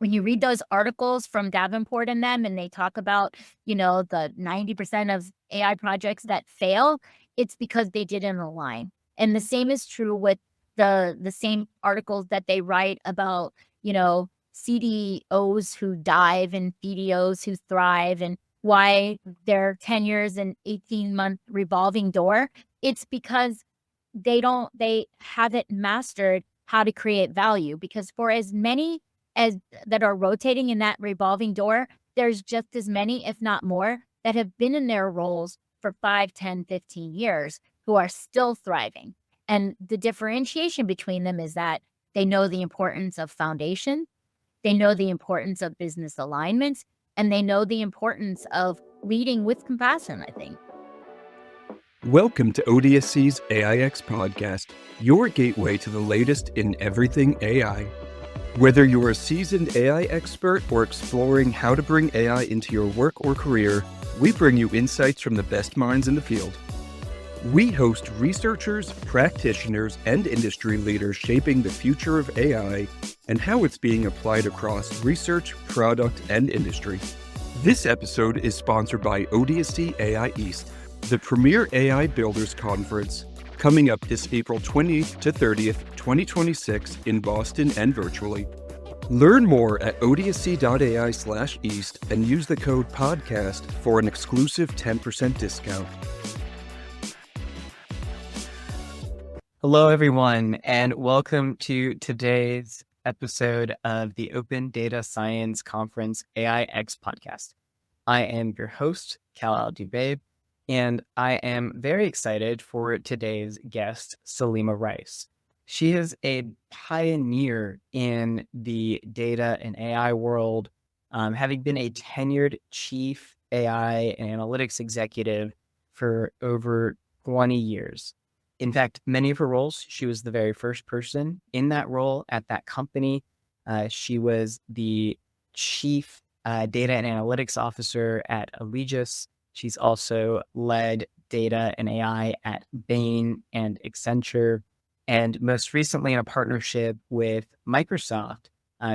when you read those articles from Davenport and them, and they talk about, the 90% of AI projects that fail, it's because they didn't align. And the same is true with the same articles that they write about, CDOs who dive and BDOs who thrive, and why their 10 years and 18-month revolving door. It's because they haven't mastered how to create value, because for as many as that are rotating in that revolving door, there's just as many, if not more, that have been in their roles for 5, 10, 15 years who are still thriving. And the differentiation between them is that they know the importance of foundation, they know the importance of business alignments, and they know the importance of leading with compassion, I think. Welcome to ODSC's AIX podcast, your gateway to the latest in everything AI. Whether you're a seasoned AI expert or exploring how to bring AI into your work or career, we bring you insights from the best minds in the field. We host researchers, practitioners, and industry leaders shaping the future of AI and how it's being applied across research, product, and industry. This episode is sponsored by ODSC AI East, the premier AI Builders Conference, coming up this April 20th to 30th, 2026 in Boston and virtually. Learn more at odsc.ai/east and use the code podcast for an exclusive 10% discount. Hello, everyone, and welcome to today's episode of the Open Data Science Conference AIX podcast. I am your host, Cal Al-Dubaib, and I am very excited for today's guest, Salema Rice. She is a pioneer in the data and AI world, having been a tenured chief AI and analytics executive for over 20 years. In fact, many of her roles, she was the very first person in that role at that company. She was the chief data and analytics officer at Allegis. She's also led data and AI at Bain and Accenture. And most recently, in a partnership with Microsoft,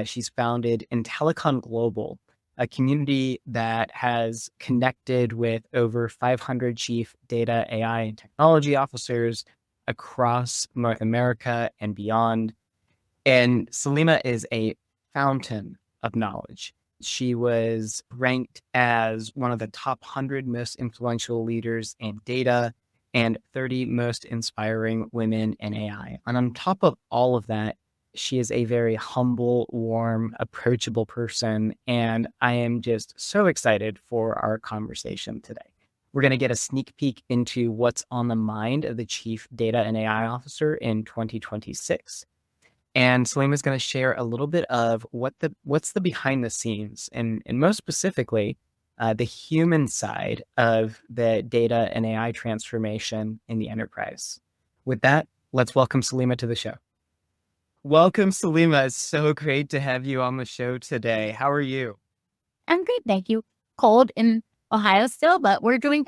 she's founded Intellicon Global, a community that has connected with over 500 chief data, AI, and technology officers across North America and beyond. And Salema is a fountain of knowledge. She was ranked as one of the top 100 most influential leaders in data and 30 most inspiring women in AI. And on top of all of that, she is a very humble, warm, approachable person. And I am just so excited for our conversation today. We're going to get a sneak peek into what's on the mind of the Chief Data and AI Officer in 2026. And Salema is going to share a little bit of what's the behind the scenes and most specifically, the human side of the data and AI transformation in the enterprise. With that, let's welcome Salema to the show. Welcome, Salema. It's so great to have you on the show today. How are you? I'm great, thank you. Cold in Ohio still, but we're doing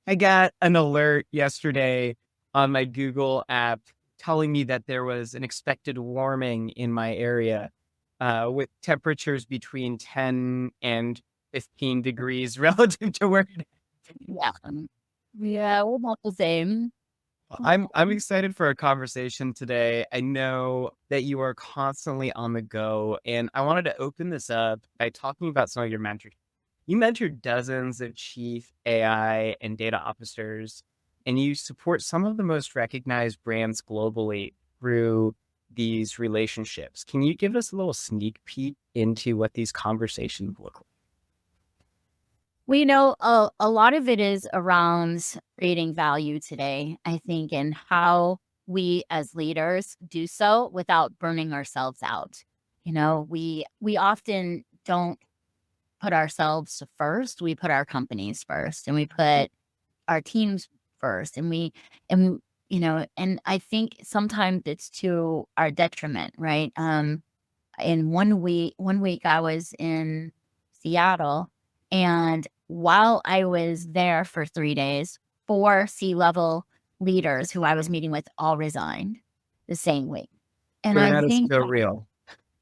I got an alert yesterday on my Google app telling me that there was an expected warming in my area with temperatures between 10 and 15 degrees relative to where it is. Yeah, we're about the same. I'm excited for a conversation today. I know that you are constantly on the go, and I wanted to open this up by talking about some of your mentors. You mentored dozens of chief AI and data officers, and you support some of the most recognized brands globally through these relationships. Can you give us a little sneak peek into what these conversations look like? Well, a lot of it is around creating value today, I think, and how we as leaders do so without burning ourselves out. We often don't put ourselves first. We put our companies first, and we put our teams first, and I think sometimes it's to our detriment, right? In one week I was in Seattle, and while I was there for 3 days, 4 C-level leaders who I was meeting with all resigned the same week. And I Burnout is think so real.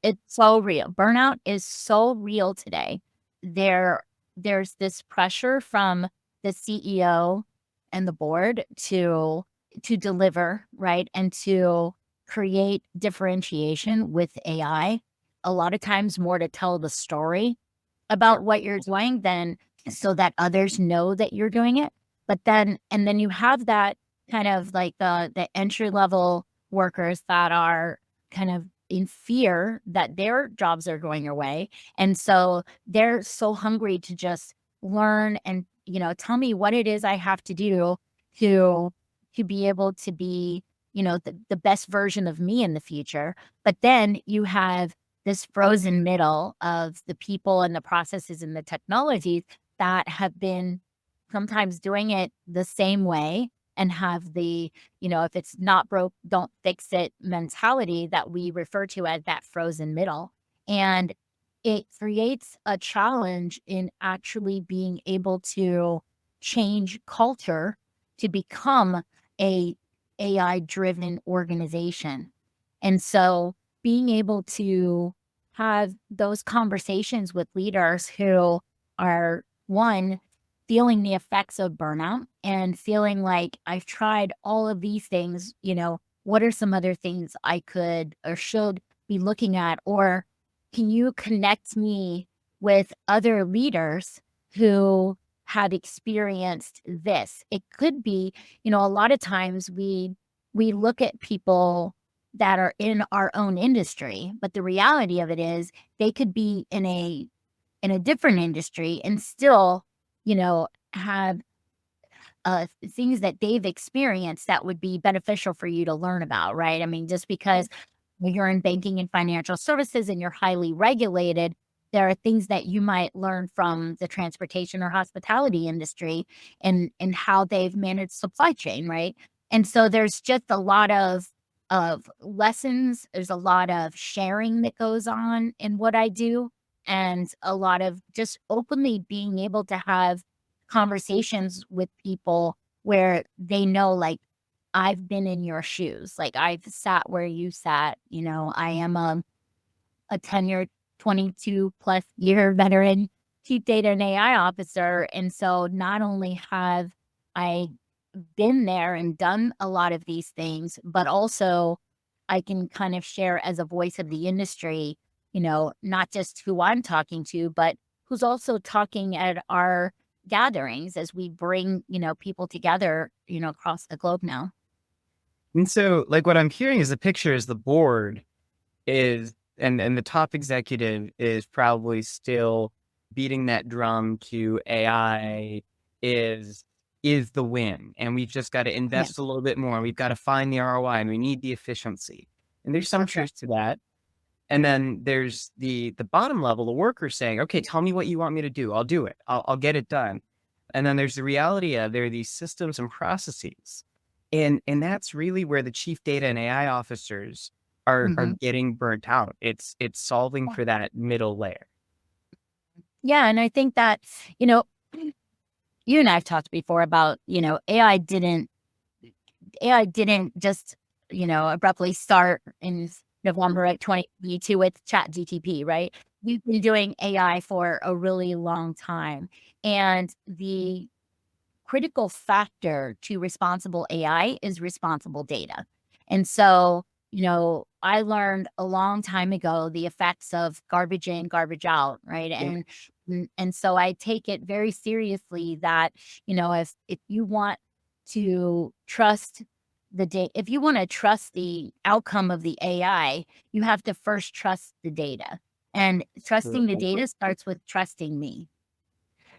It's so real. Burnout is so real today. There's this pressure from the CEO and the board to deliver, right? And to create differentiation with AI. A lot of times more to tell the story about what you're doing than so that others know that you're doing it. But then and then you have that kind of like the entry level workers that are kind of in fear that their jobs are going away. And so they're so hungry to just learn and, tell me what it is I have to do to to be able to be, the best version of me in the future. But then you have this frozen middle of the people and the processes and the technologies that have been sometimes doing it the same way and have the, if it's not broke, don't fix it mentality that we refer to as that frozen middle. And it creates a challenge in actually being able to change culture to become a AI driven organization. And so being able to have those conversations with leaders who are one feeling the effects of burnout and feeling like I've tried all of these things, what are some other things I could or should be looking at? Or can you connect me with other leaders who have experienced this? It could be, a lot of times we look at people that are in our own industry, but the reality of it is they could be in a different industry and still, have things that they've experienced that would be beneficial for you to learn about, right? I mean, just because you're in banking and financial services and you're highly regulated, there are things that you might learn from the transportation or hospitality industry and how they've managed supply chain, right? And so there's just a lot of lessons. There's a lot of sharing that goes on in what I do, and a lot of just openly being able to have conversations with people where they know, like, I've been in your shoes. Like, I've sat where you sat. I am a tenured 22 plus year veteran chief data and AI officer. And so not only have I been there and done a lot of these things, but also I can kind of share as a voice of the industry, not just who I'm talking to, but who's also talking at our gatherings as we bring, people together, across the globe now. And so, like, what I'm hearing is the picture is the board is, and the top executive is probably still beating that drum to AI is the win. And we've just got to Yeah. invest a little bit more. We've got to find the ROI and we need the efficiency. And there's some truth to that. And then there's the bottom level, the worker saying, okay, tell me what you want me to do. I'll do it. I'll get it done. And then there's the reality of there are these systems and processes. And that's really where the chief data and AI officers are Mhm. getting burnt out. It's solving for that middle layer. Yeah. And I think that, you know, you and I have talked before about, AI didn't just, abruptly start in November of 2022 with ChatGTP, right? We've been doing AI for a really long time. And the critical factor to responsible AI is responsible data. And so, I learned a long time ago the effects of garbage in, garbage out, right? Yeah. And so I take it very seriously that, if you want to trust if you want to trust the outcome of the AI, you have to first trust the data. And trusting the data starts with trusting me.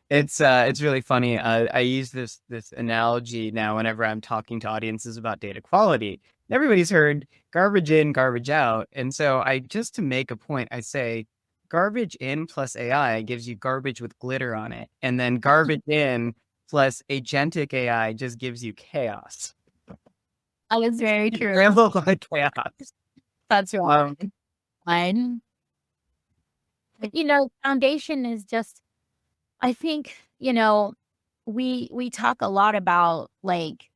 It's really funny. I use this analogy now whenever I'm talking to audiences about data quality. Everybody's heard garbage in, garbage out. And so I just to make a point, I say garbage in plus AI gives you garbage with glitter on it. And then garbage in plus agentic AI just gives you chaos. That is very true. Ramble like chaos. That's right. Fine. Foundation is just, I think, we talk a lot about like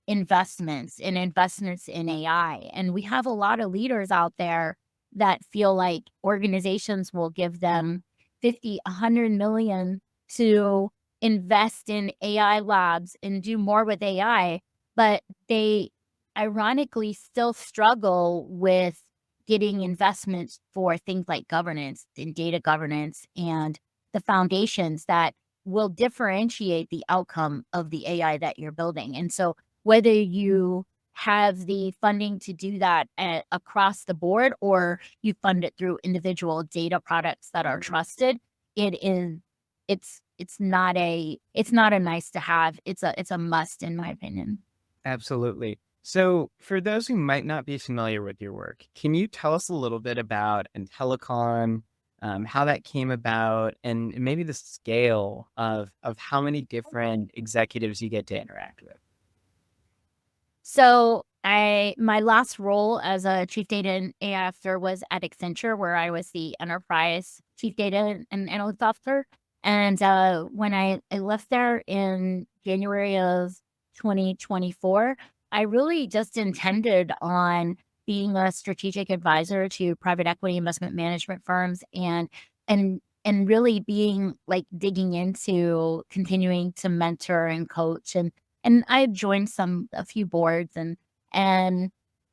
investments in AI, and we have a lot of leaders out there that feel like organizations will give them 50, 100 million to invest in AI labs and do more with AI, but they ironically still struggle with getting investments for things like governance and data governance and the foundations that will differentiate the outcome of the AI that you're building. And so whether you have the funding to do that across the board, or you fund it through individual data products that are trusted, it is it's not a nice to have. It's a must, in my opinion. Absolutely. So, for those who might not be familiar with your work, can you tell us a little bit about IntelliCon, how that came about, and maybe the scale of how many different executives you get to interact with? So my last role as a chief data and AI officer was at Accenture, where I was the enterprise chief data and analytics officer. And when I left there in January of 2024, I really just intended on being a strategic advisor to private equity investment management firms and really being like digging into continuing to mentor and coach and I had joined a few boards and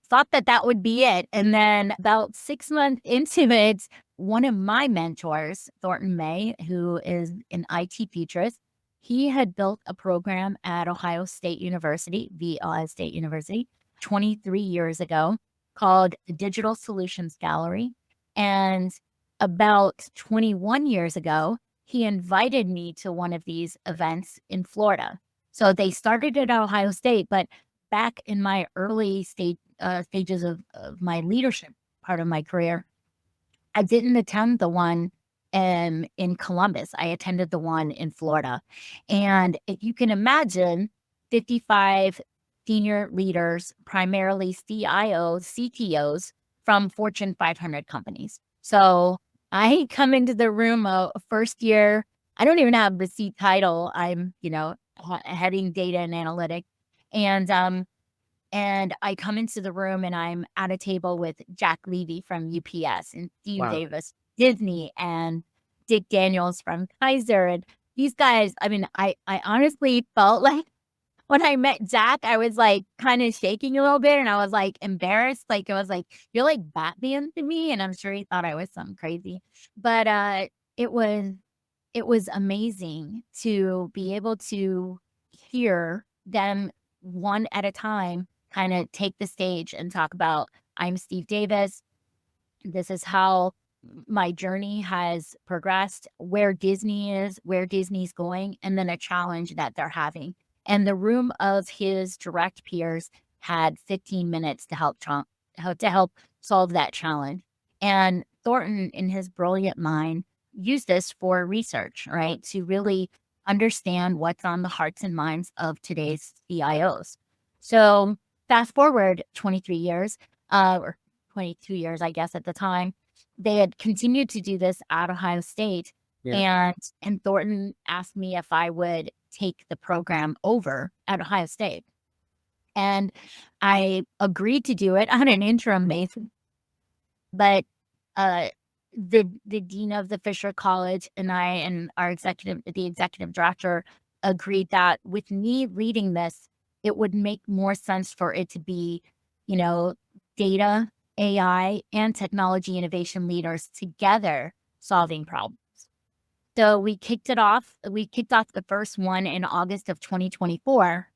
thought that that would be it. And then about 6 months into it, one of my mentors, Thornton May, who is an IT futurist, he had built a program at Ohio State University, the Ohio State University, 23 years ago called the Digital Solutions Gallery. And about 21 years ago, he invited me to one of these events in Florida. So they started at Ohio State, but back in my early stages of my leadership part of my career, I didn't attend the one in Columbus. I attended the one in Florida. And if you can imagine, 55 senior leaders, primarily CIOs, CTOs from Fortune 500 companies. So I come into the room a first year. I don't even have the C title. I'm, heading data and analytics. And I come into the room and I'm at a table with Jack Levy from UPS and Steve Wow. Davis, Disney, and Dick Daniels from Kaiser. And these guys, I mean, I honestly felt like when I met Jack, I was like kind of shaking a little bit and I was like embarrassed. Like it was like, you're like Batman to me. And I'm sure he thought I was something crazy. But it was it was amazing to be able to hear them one at a time kind of take the stage and talk about, I'm Steve Davis. This is how my journey has progressed, where Disney is, where Disney's going, and then a challenge that they're having. And the room of his direct peers had 15 minutes to help solve that challenge. And Thornton, in his brilliant mind, used this for research, right? To really understand what's on the hearts and minds of today's CIOs. So fast forward 23 years, or 22 years, I guess, at the time, they had continued to do this at Ohio State. Yeah. And Thornton asked me if I would take the program over at Ohio State. And I agreed to do it on an interim basis. But uh, the dean of the Fisher College and I and the executive director agreed that with me leading this, it would make more sense for it to be, data, AI, and technology innovation leaders together solving problems. So we kicked it off. We kicked off the first one in August of 2024.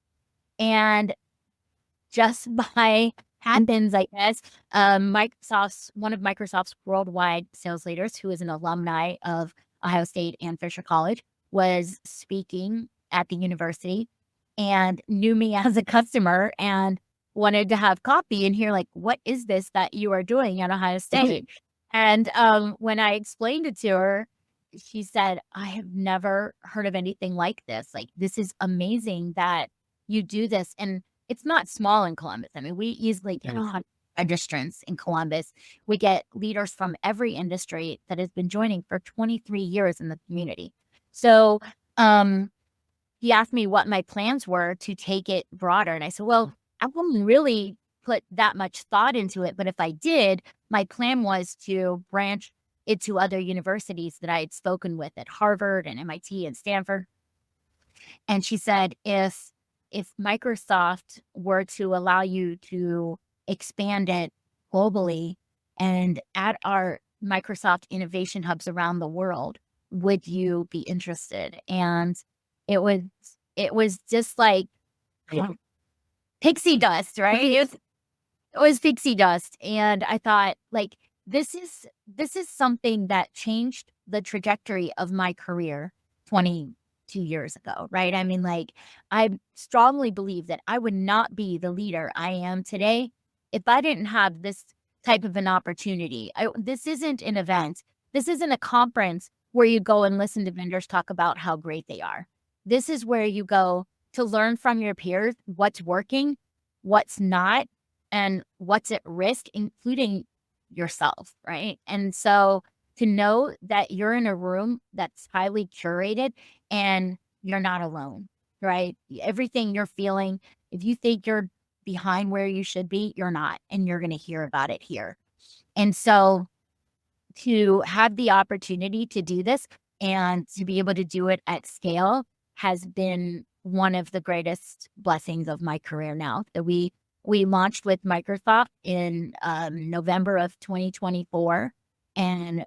And just by happens, I guess, one of Microsoft's worldwide sales leaders, who is an alumni of Ohio State and Fisher College, was speaking at the university and knew me as a customer and wanted to have coffee and hear, like, what is this that you are doing at Ohio State? And when I explained it to her, she said, I have never heard of anything like this. Like, this is amazing that you do this. And it's not small in Columbus. I mean, we easily get 100 registrants in Columbus. We get leaders from every industry that has been joining for 23 years in the community. So he asked me what my plans were to take it broader. And I said, well, I wasn't really put that much thought into it. But if I did, my plan was to branch it to other universities that I had spoken with at Harvard and MIT and Stanford. And she said, if Microsoft were to allow you to expand it globally and at our Microsoft innovation hubs around the world, would you be interested? And it was just like pixie dust, right? It was pixie dust. And I thought, like, this is something that changed the trajectory of my career 22 years ago, right? I mean, like, I strongly believe that I would not be the leader I am today if I didn't have this type of an opportunity. This isn't an event. This isn't a conference where you go and listen to vendors talk about how great they are. This is where you go to learn from your peers what's working, what's not, and what's at risk, including yourself, right? And so to know that you're in a room that's highly curated and you're not alone, right? Everything you're feeling, if you think you're behind where you should be, you're not, and you're going to hear about it here. And so to have the opportunity to do this and to be able to do it at scale has been one of the greatest blessings of my career now. That we launched with Microsoft in November of 2024, and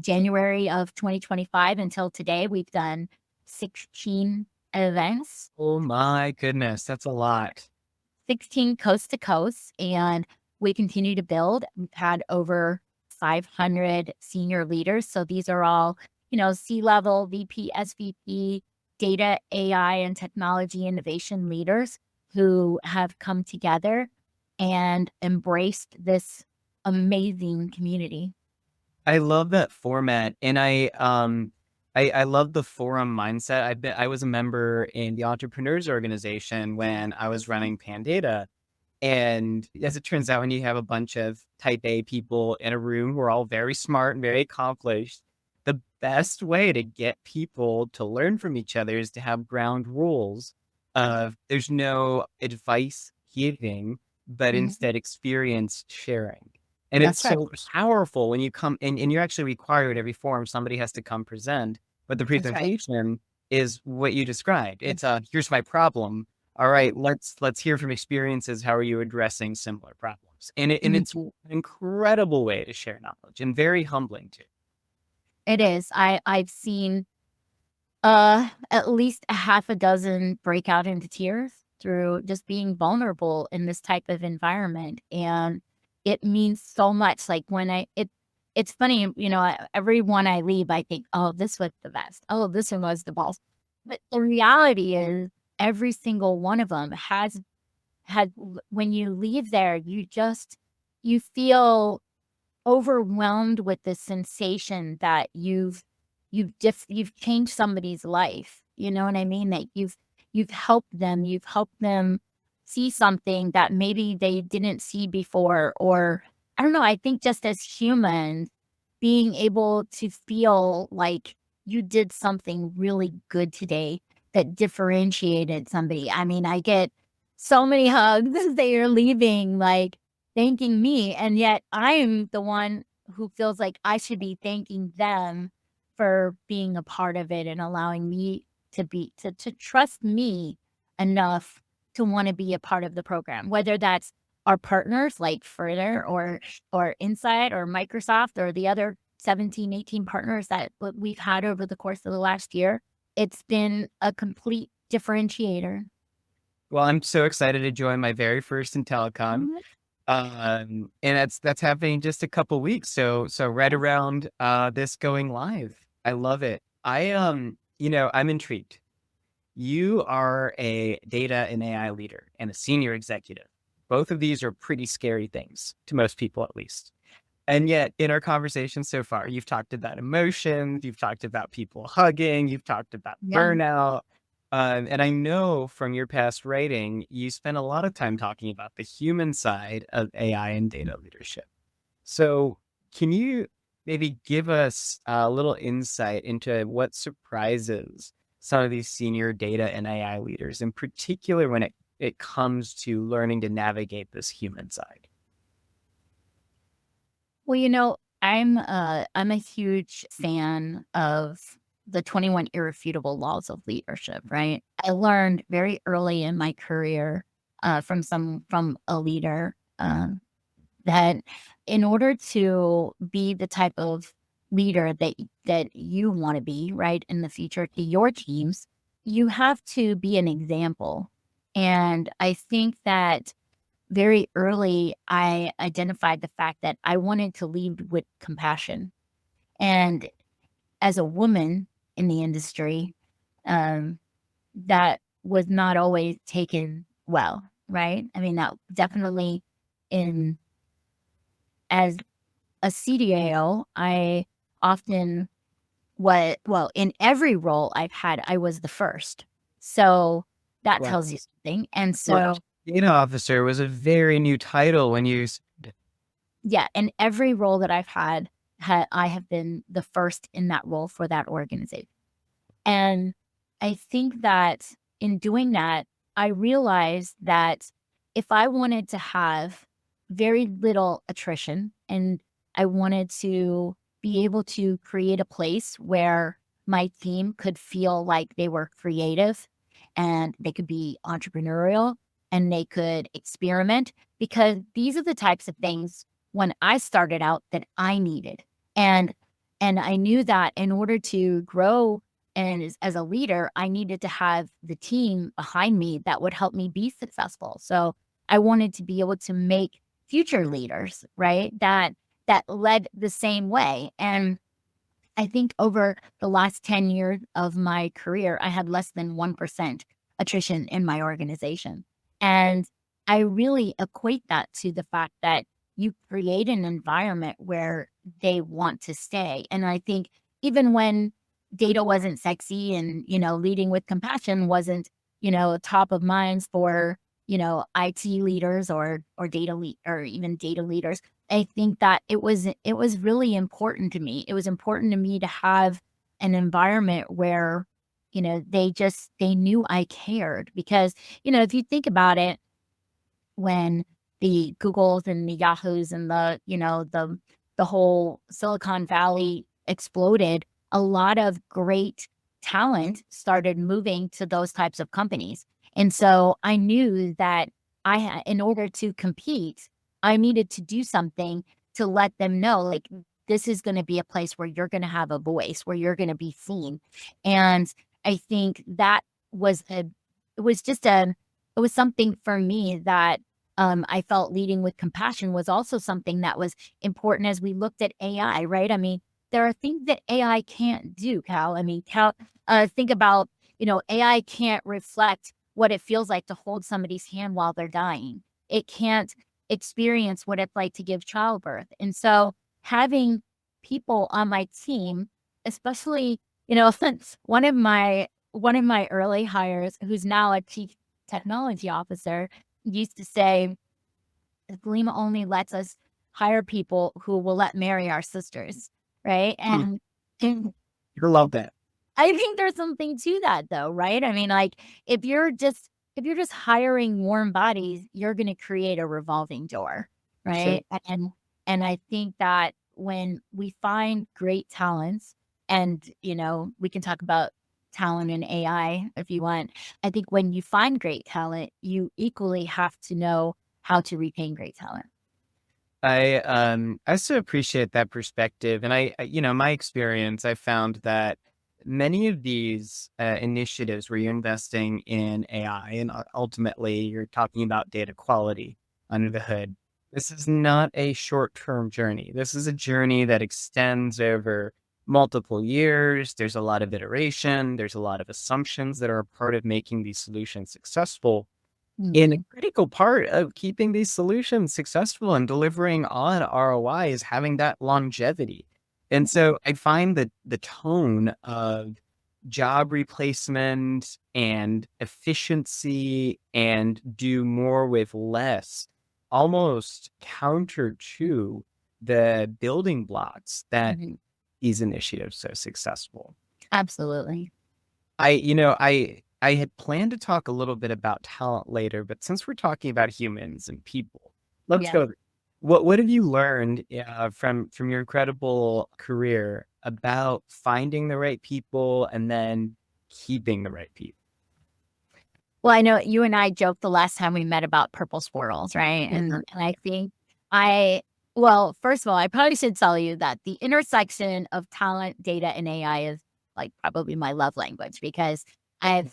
January of 2025 until today, we've done 16 events. Oh my goodness, that's a lot. 16 coast to coast, and we continue to build. We've had over 500 senior leaders. So these are all, C-level, VP, SVP, data, AI, and technology innovation leaders who have come together and embraced this amazing community. I love that format, and I love the forum mindset. I was a member in the Entrepreneurs Organization when I was running Pandata, and as it turns out, when you have a bunch of Type A people in a room who are all very smart and very accomplished, the best way to get people to learn from each other is to have ground rules of there's no advice giving, but instead experience sharing. And it's That's right. so powerful when you come and you're actually required every forum, somebody has to come present. But the That's right. presentation is what you described. It's here's my problem. All right, let's hear from experiences. How are you addressing similar problems? And it's an incredible way to share knowledge and very humbling too. It is. I've seen at least a half a dozen break out into tears through just being vulnerable in this type of environment. And it means so much. Like it's funny, every one I leave, I think, oh, this was the best. Oh, this one was the best. But the reality is every single one of them has had, when you leave there, you feel overwhelmed with the sensation that you've changed somebody's life. You know what I mean? That you've helped them see something that maybe they didn't see before. Or I don't know, I think just as humans, being able to feel like you did something really good today that differentiated somebody. I mean, I get so many hugs as they are leaving, like thanking me. And yet I'm the one who feels like I should be thanking them for being a part of it and allowing me to trust me enough to want to be a part of the program, whether that's our partners like Further or Insight or Microsoft or the other 17, 18 partners that we've had over the course of the last year. It's been a complete differentiator. Well, I'm so excited to join my very first in telecom. And that's happening just a couple weeks. So right around this going live. I love it. I'm intrigued. You are a data and AI leader and a senior executive. Both of these are pretty scary things to most people, at least. And yet in our conversation so far, you've talked about emotions, you've talked about people hugging, you've talked about burnout. And I know from your past writing, you spent a lot of time talking about the human side of AI and data leadership. So can you maybe give us a little insight into what surprises some of these senior data and AI leaders, in particular when it comes to learning to navigate this human side? Well, I'm a huge fan of the 21 irrefutable laws of leadership, right? I learned very early in my career from a leader that in order to be the type of leader that you want to be, right, in the future to your teams, you have to be an example. And I think that very early, I identified the fact that I wanted to lead with compassion. And as a woman in the industry, um, that was not always taken well, right? I mean, that definitely in as a CDAO, I often in every role I've had, I was the first. So that Right. tells you something. And Well, so data officer was a very new title when you yeah, in every role that I've had, I have been the first in that role for that organization. And I think that in doing that, I realized that if I wanted to have very little attrition and I wanted to be able to create a place where my team could feel like they were creative and they could be entrepreneurial and they could experiment, because these are the types of things when I started out that I needed. And and I knew that in order to grow and as a leader, I needed to have the team behind me that would help me be successful. So I wanted to be able to make future leaders, right? That led the same way. And I think over the last 10 years of my career, I had less than 1% attrition in my organization. And I really equate that to the fact that you create an environment where they want to stay. And I think even when data wasn't sexy and, leading with compassion wasn't, top of minds for, IT leaders or data lead or even data leaders, I think that it was really important to me. It was important to me to have an environment where, they knew I cared because, if you think about it, when the Googles and the Yahoos and the whole Silicon Valley exploded, a lot of great talent started moving to those types of companies. And so I knew that in order to compete, I needed to do something to let them know, like, this is going to be a place where you're going to have a voice, where you're going to be seen. And I think that was it was just it was something for me that I felt leading with compassion was also something that was important as we looked at AI, right? I mean, there are things that AI can't do, Cal. I mean, think about, AI can't reflect what it feels like to hold somebody's hand while they're dying. It can't experience what it's like to give childbirth. And so having people on my team, especially, since one of my early hires, who's now a chief technology officer, used to say, Salema only lets us hire people who will let marry our sisters, right? And you love that. I think there's something to that though, right? I mean, like if you're just hiring warm bodies, you're going to create a revolving door, Sure. right? And I think that when we find great talents, and we can talk about talent in AI if you want. I think when you find great talent, you equally have to know how to retain great talent. I so appreciate that perspective, and my experience, I found that many of these initiatives where you're investing in AI and ultimately you're talking about data quality under the hood. This is not a short-term journey. This is a journey that extends over multiple years. There's a lot of iteration. There's a lot of assumptions that are a part of making these solutions successful. And a Mhm. critical part of keeping these solutions successful and delivering on ROI is having that longevity. And so I find that the tone of job replacement and efficiency and do more with less almost counter to the building blocks that Mhm. these initiatives so successful. Absolutely. I I had planned to talk a little bit about talent later, but since we're talking about humans and people, let's Yeah. go. What have you learned from your incredible career about finding the right people and then keeping the right people? Well, I know you and I joked the last time we met about purple squirrels, right? And I think I well, first of all, I probably should tell you that the intersection of talent, data, and AI is like probably my love language because I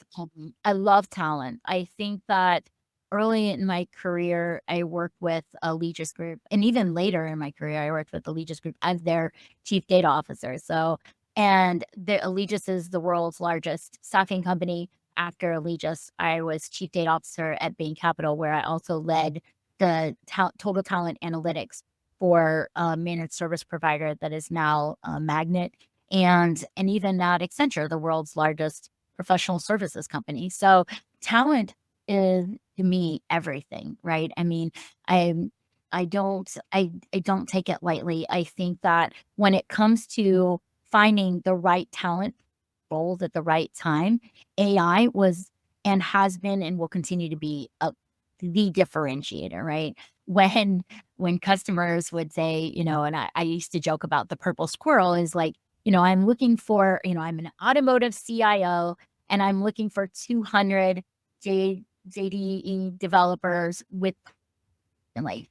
love talent. I think that early in my career, I worked with Allegis Group, and even later in my career, I worked with Allegis Group as their chief data officer. So, and the Allegis is the world's largest staffing company. After Allegis, I was chief data officer at Bain Capital, where I also led the total talent analytics for a managed service provider that is now Magnet, and even now at Accenture, the world's largest professional services company. So talent is to me everything, right? I mean, I I don't take it lightly. I think that when it comes to finding the right talent roles at the right time, AI was and has been and will continue to be the differentiator, right? When customers would say, and I used to joke about the purple squirrel is like, I'm looking for, I'm an automotive CIO and I'm looking for 200 JDE developers with and like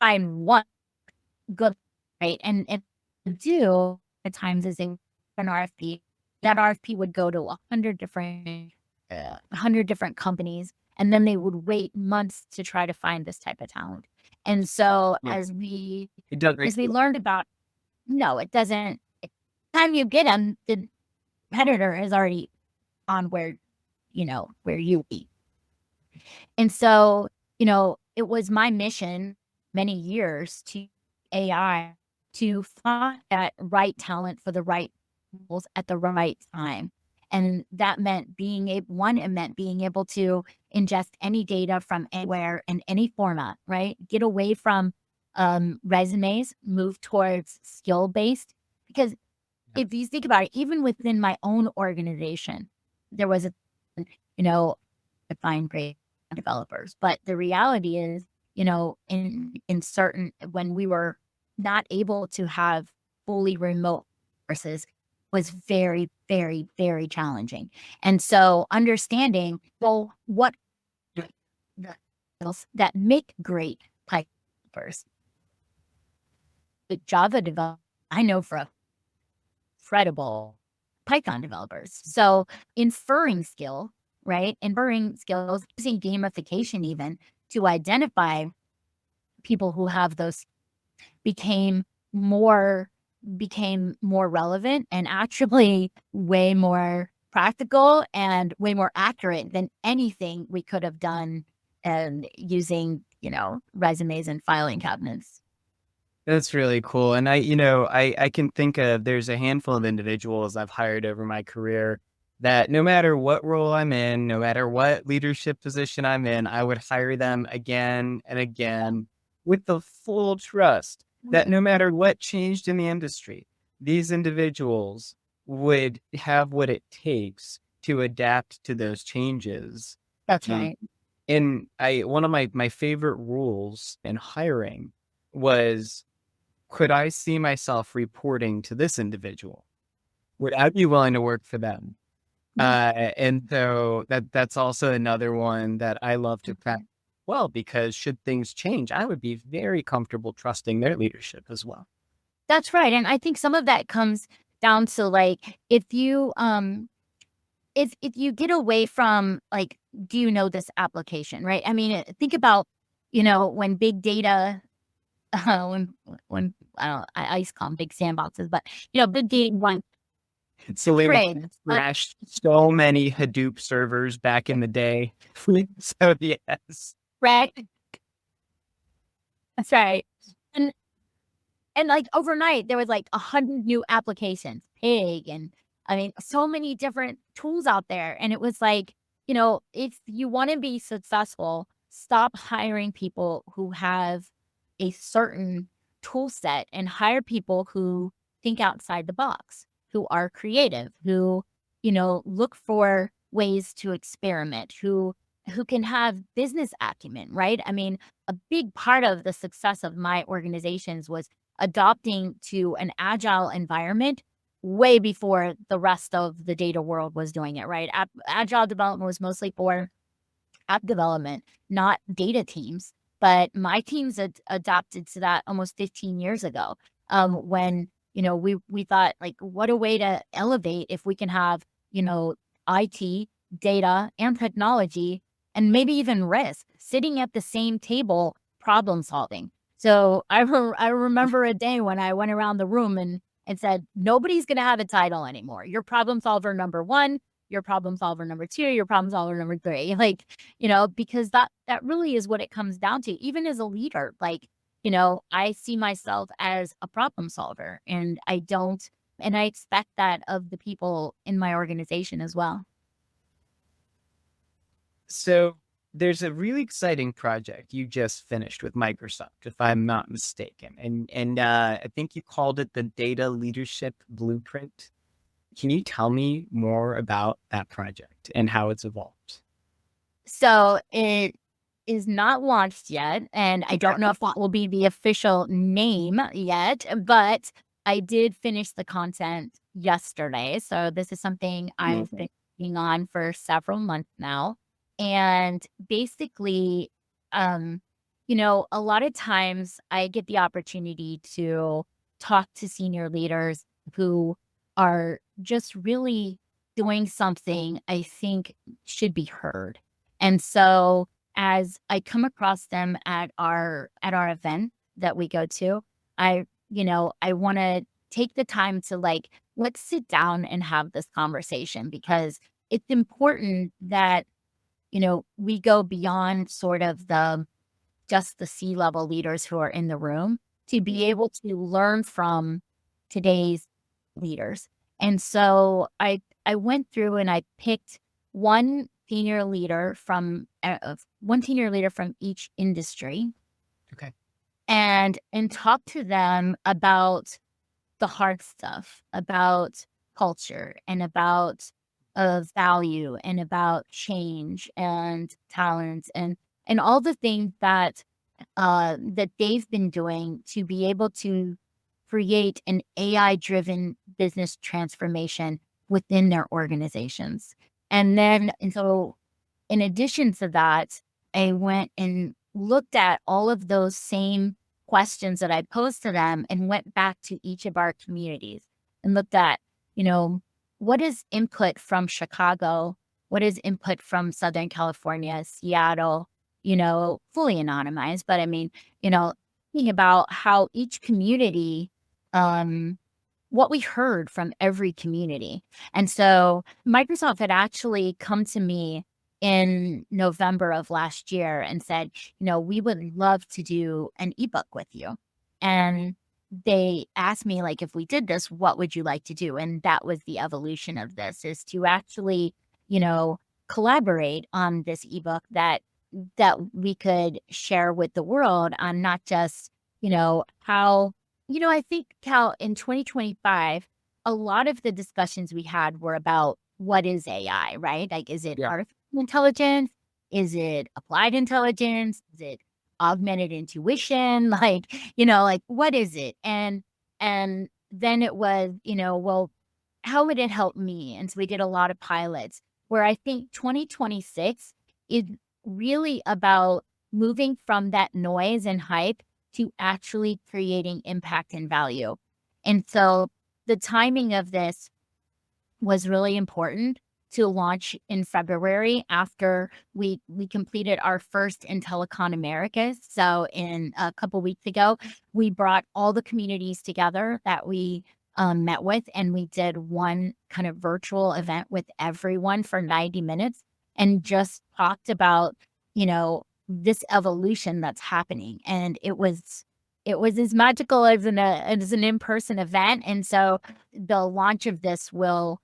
find one good, right? And do at times is an RFP. That RFP would go to 100 different companies, and then they would wait months to try to find this type of talent. And so Yeah, it does make as we learned about, no, it doesn't. Time you get them, the competitor is already on where you be. And so, it was my mission many years to AI to find that right talent for the right roles at the right time. And that meant it meant being able to ingest any data from anywhere in any format, right? Get away from resumes, move towards skill based. Because if you think about it, even within my own organization, there was you know, to find great developers. But the reality is, in certain when we were not able to have fully remote courses was very, very, very challenging. And so understanding, well, what the skills that make great Python developers, the Java developer, I know for a credible Python developers. So inferring skill, right? Inferring skills, using gamification even to identify people who have those became more became more relevant and actually way more practical and way more accurate than anything we could have done and using, resumes and filing cabinets. That's really cool. And I can think of there's a handful of individuals I've hired over my career that no matter what role I'm in, no matter what leadership position I'm in, I would hire them again and again with the full trust that no matter what changed in the industry, these individuals would have what it takes to adapt to those changes. That's Um, right. and one of my favorite rules in hiring was, could I see myself reporting to this individual? Would I be willing to work for them? Yeah. And so that's also another one that I love to track well, because should things change, I would be very comfortable trusting their leadership as well. That's right. And I think some of that comes down to like if you get away from like, do you know this application, right? I mean, think about, when big data, when I used to call them big sandboxes, but big data one Salema trade, crashed so many Hadoop servers back in the day. So yes. right? That's right. And like overnight, there was like 100 new applications, Pig, and I mean, so many different tools out there. And it was like, if you want to be successful, stop hiring people who have a certain tool set and hire people who think outside the box, who are creative, who, look for ways to experiment, who can have business acumen, right? I mean, a big part of the success of my organizations was adopting to an agile environment way before the rest of the data world was doing it, right? Agile development was mostly for app development, not data teams. But my teams adopted to that almost 15 years ago. When we thought like, what a way to elevate if we can have IT, data, and technology, and maybe even risk sitting at the same table, problem solving. So I remember a day when I went around the room and said, nobody's going to have a title anymore. You're problem solver number one, your problem solver number two, your problem solver number three. Like, because that really is what it comes down to. Even as a leader, like, I see myself as a problem solver, and I expect that of the people in my organization as well. So there's a really exciting project you just finished with Microsoft, if I'm not mistaken. And I think you called it the Data Leadership Blueprint. Can you tell me more about that project and how it's evolved? So it is not launched yet, and I don't know if that will be the official name yet, but I did finish the content yesterday. So this is something I've been working on for several months now. And basically, a lot of times I get the opportunity to talk to senior leaders who are just really doing something I think should be heard. And so as I come across them at our event that we go to, I want to take the time to like, let's sit down and have this conversation, because it's important that, we go beyond sort of just the C-level leaders who are in the room to be able to learn from today's leaders. And so I went through and I picked one senior leader from each industry. Okay. And talk to them about the hard stuff, about culture, and about value, and about change and talent, and all the things that they've been doing to be able to create an AI-driven business transformation within their organizations. And so in addition to that, I went and looked at all of those same questions that I posed to them and went back to each of our communities and looked at, what is input from Chicago? What is input from Southern California, Seattle, fully anonymized. But I mean, thinking about how each community, what we heard from every community. And so Microsoft had actually come to me in November of last year and said, we would love to do an ebook with you. And they asked me, like, if we did this, what would you like to do? And that was the evolution of this, is to actually, collaborate on this ebook that we could share with the world on not just, how, I think how in 2025, a lot of the discussions we had were about what is AI, right? Like, is it artificial intelligence? Is it applied intelligence? Is it augmented intuition? Like, like, what is it? And then it was, well, how would it help me? And so we did a lot of pilots where I think 2026 is really about moving from that noise and hype to actually creating impact and value. And so the timing of this was really important to launch in February after we completed our first IntelliCon Americas. So in a couple weeks ago, we brought all the communities together that we met with, and we did one kind of virtual event with everyone for 90 minutes and just talked about, this evolution that's happening. And it was as magical as an in-person event. And so the launch of this will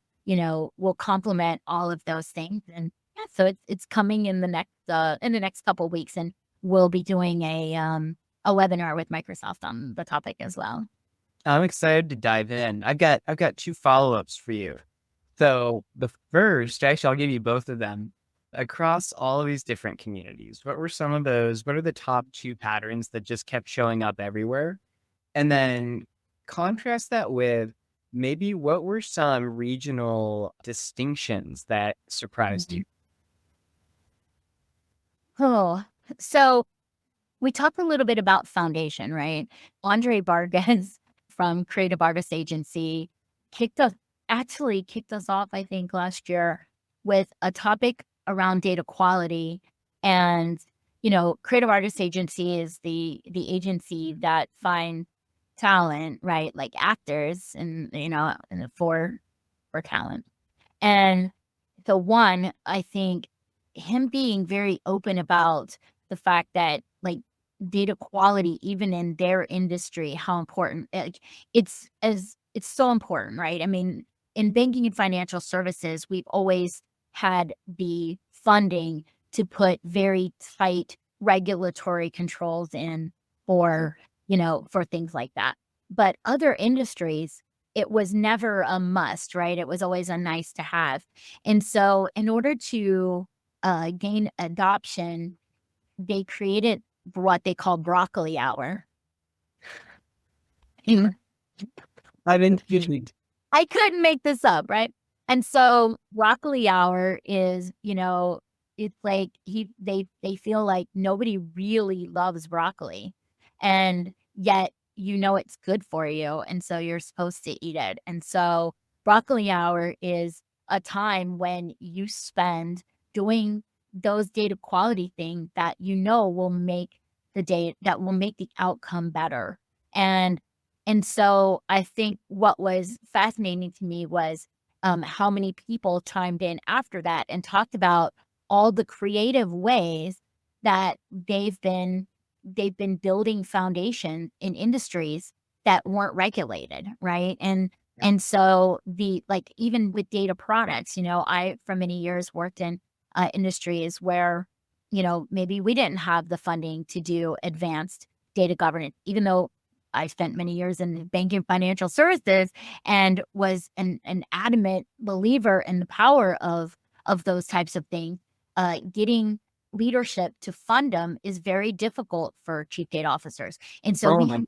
complement all of those things. And yeah, so it's coming in the next couple of weeks, and we'll be doing a webinar with Microsoft on the topic as well. I'm excited to dive in. I've got two follow-ups for you. So the first, actually, I'll give you both of them. Across all of these different communities, what were some of those? What are the top two patterns that just kept showing up everywhere? And then contrast that with maybe what were some regional distinctions that surprised Mhm. you? Oh, so we talked a little bit about foundation, right? Andre Vargas from Creative Artist Agency kicked us kicked us off, I think, last year with a topic around data quality. And, Creative Artist Agency is the agency that finds talent, right? Like actors and for talent. And so one, I think him being very open about the fact that like data quality, even in their industry, how important it's so important, right? I mean, in banking and financial services, we've always had the funding to put very tight regulatory controls in for, for things like that. But other industries, it was never a must, right? It was always a nice to have. And so in order to, gain adoption, they created what they call broccoli hour. Mm. I didn't usually. I couldn't make this up, right? And so broccoli hour is, it's like they feel like nobody really loves broccoli. And yet it's good for you. And so you're supposed to eat it. And so broccoli hour is a time when you spend doing those data quality things that will make the outcome better. And so I think what was fascinating to me was, how many people chimed in after that and talked about all the creative ways that they've been building foundation in industries that weren't regulated, right? And so even with data products, I for many years worked in industries where, maybe we didn't have the funding to do advanced data governance, even though I spent many years in banking financial services and was an adamant believer in the power of those types of things. Getting leadership to fund them is very difficult for chief data officers. And so Oh we my,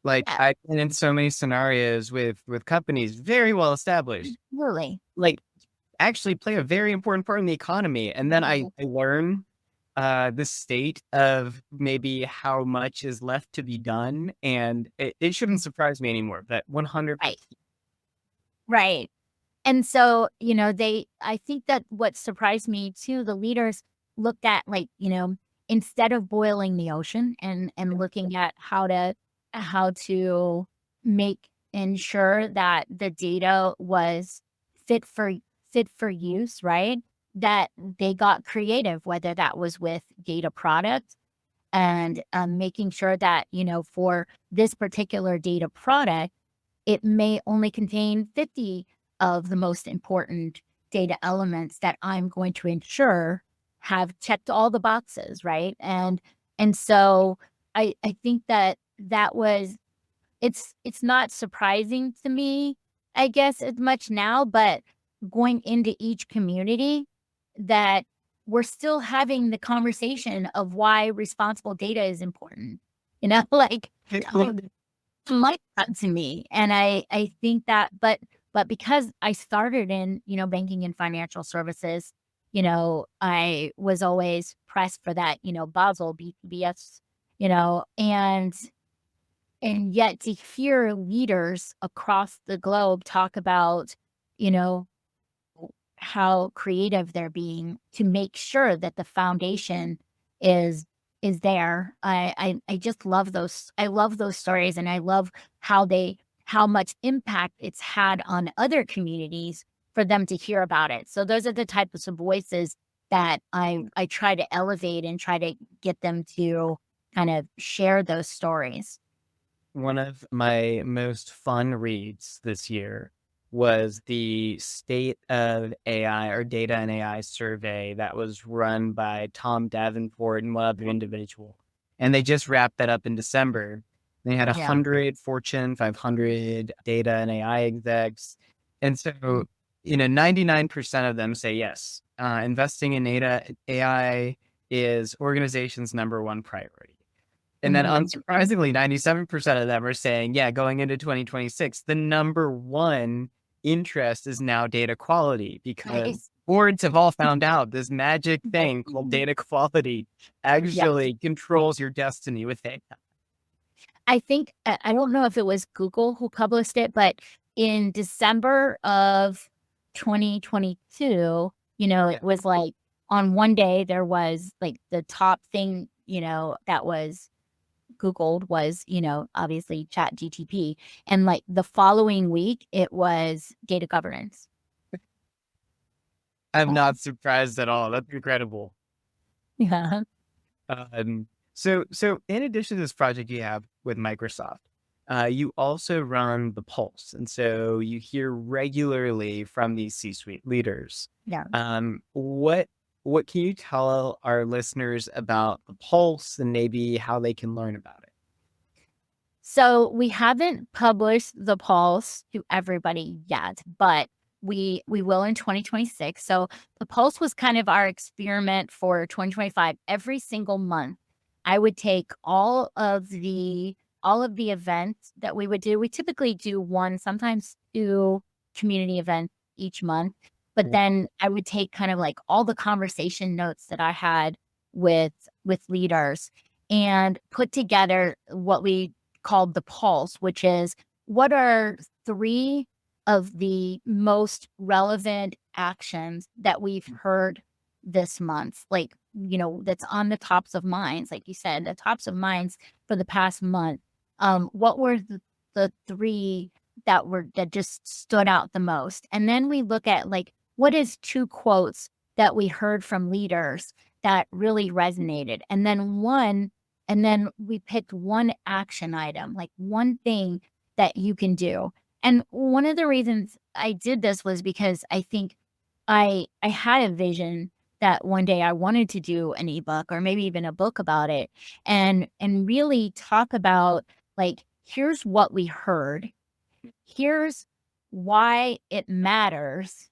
like yeah, I've been in so many scenarios with companies very well established, really. like actually play a very important part in the economy. And then I learn the state of maybe how much is left to be done. And it shouldn't surprise me anymore. That 100. Right. Right. And so, I think that what surprised me too, the leaders looked at instead of boiling the ocean and looking at how to make ensure that the data was fit for fit for use, right? That they got creative, whether that was with data products and making sure that, for this particular data product, it may only contain 50 of the most important data elements that I'm going to ensure have checked all the boxes, right? And so I think that was it's not surprising to me, I guess, as much now, but going into each community that we're still having the conversation of why responsible data is important. Like like that to me. And I think that but because I started in, banking and financial services, I was always pressed for that, Basel BPS, and yet to hear leaders across the globe talk about, you know, how creative they're being to make sure that the foundation is there. I just love those. I love those stories, and I love how much impact it's had on other communities for them to hear about it. So those are the types of voices that I try to elevate and try to get them to kind of share those stories. One of my most fun reads this year was the State of AI or Data and AI survey that was run by Tom Davenport and one other individual. And they just wrapped that up in December. They had Yeah. 100 Fortune 500 data and AI execs. And so 99% of them say yes. Investing in AI is organization's number one priority. And then Mhm. unsurprisingly, 97% of them are saying, yeah, going into 2026, the number one interest is now data quality because Nice. boards have all found out this magic thing called data quality Yeah. actually controls your destiny with AI. I think I don't know if it was Google who published it, but in December of 2022, Yeah. it was like on one day there was like the top thing, that was Googled was, obviously Chat GTP. And like the following week, it was data governance. I'm not surprised at all. That's incredible. Yeah. Um, so in addition to this project you have with Microsoft, you also run the Pulse, and so you hear regularly from these C-suite leaders. Yeah. What can you tell our listeners about the Pulse and maybe how they can learn about it? So we haven't published the pulse to everybody yet, but we will in 2026. So the pulse was kind of our experiment for 2025. Every single month, I would take all of the events that we would do. We typically do one, sometimes two community events each month. But Mhm. then I would take kind of like all the conversation notes that I had with leaders and put together what we called the pulse, which is what are three of the most relevant actions that we've heard this month? Like, that's on the tops of minds, like you said, the tops of minds for the past month. What were the three that just stood out the most? And then we look at like what is two quotes that we heard from leaders that really resonated. And then we picked one action item, like one thing that you can do. And one of the reasons I did this was because I think I had a vision that one day I wanted to do an ebook or maybe even a book about it and really talk about like here's what we heard. Here's why it matters.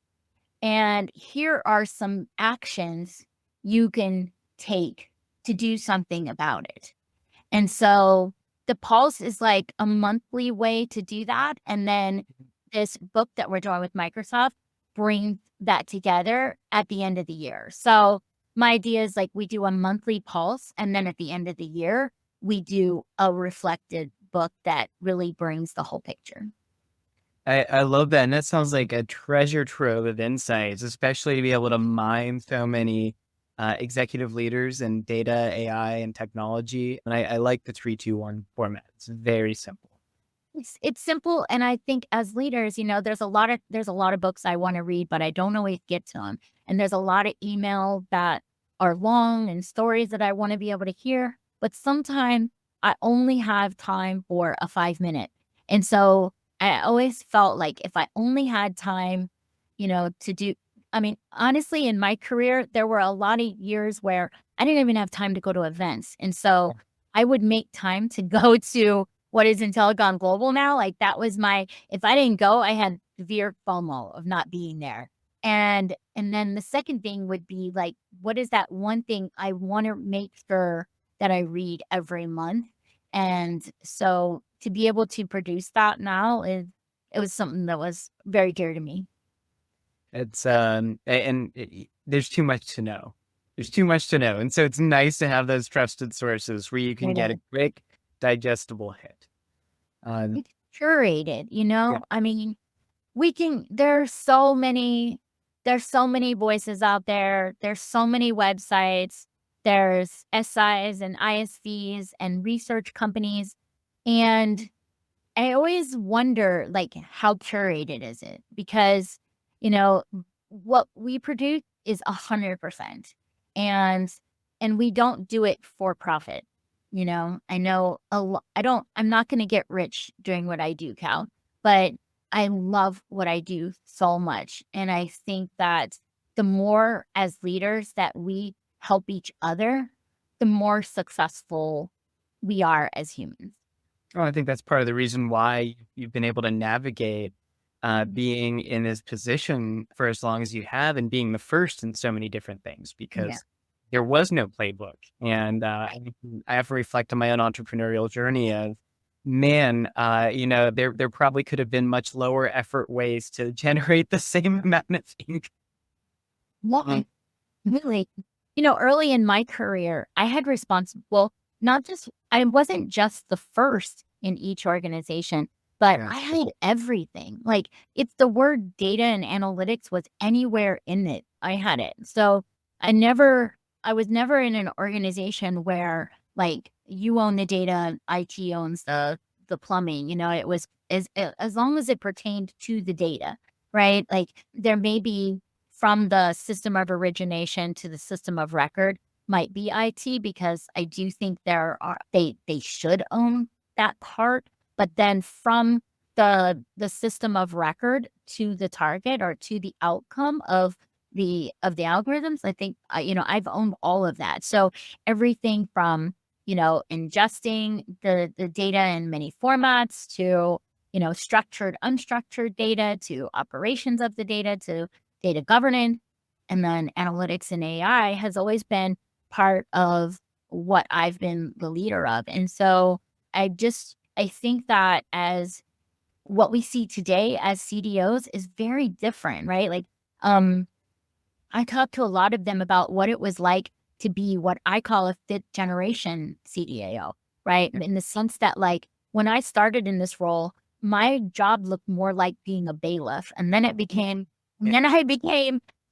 And here are some actions you can take to do something about it. And so the pulse is like a monthly way to do that. And then this book that we're doing with Microsoft brings that together at the end of the year. So my idea is like we do a monthly pulse. And then at the end of the year, we do a reflected book that really brings the whole picture. I love that. And that sounds like a treasure trove of insights, especially to be able to mine so many executive leaders in data, AI, and technology. And I like the 3-2-1 format. It's very simple. It's simple, and I think as leaders, there's a lot of books I wanna read, but I don't always get to them, and there's a lot of email that are long and stories that I wanna be able to hear, but sometimes I only have time for a 5 minute, and so I always felt like if I only had time, to do I mean, honestly, in my career, there were a lot of years where I didn't even have time to go to events, and so I would make time to go to what is Intellicon Global now, like, that was my if I didn't go, I had severe FOMO of not being there. And then the second thing would be, like, what is that one thing I wanna make sure that I read every month? And so to be able to produce that now it was something that was very dear to me. It's there's too much to know. There's too much to know, and so it's nice to have those trusted sources where you can It get a is. quick, digestible hit. Um, It's curated, yeah, I mean, we can there's so many voices out there. There's so many websites. There's SIs and ISVs and research companies. And I always wonder like how curated is it? Because, you know, what we produce is 100%. And and we don't do it for profit. I know I'm not going to get rich doing what I do, Cal, but I love what I do so much. And I think that the more as leaders that we help each other, the more successful we are as humans. well, I think that's part of the reason why you've been able to navigate being in this position for as long as you have and being the first in so many different things Yeah. because there was no playbook. And I have to reflect on my own entrepreneurial journey of, man, there probably could have been much lower effort ways to generate the same amount of income. Why? Really? Early in my career, I had responsible, not just, I wasn't just the first in each organization, but Yeah. I had everything. Like, if the word data and analytics was anywhere in it, I had it. So I was never in an organization where like you own the data, and IT owns the plumbing. It was as long as it pertained to the data, right? Like there may be from the system of origination to the system of record might be IT because I do think they should own that part. But then from the system of record to the target or to the outcome of the algorithms, I think I've owned all of that. So everything from ingesting the data in many formats to structured, unstructured data to operations of the data to data governance, and then analytics and AI has always been part of what I've been the leader of. And so I think that as what we see today as CDOs is very different, right? Like, I talked to a lot of them about what it was like to be what I call a fifth generation CDAO, right? In the sense that, like, when I started in this role, my job looked more like being a bailiff. And then I became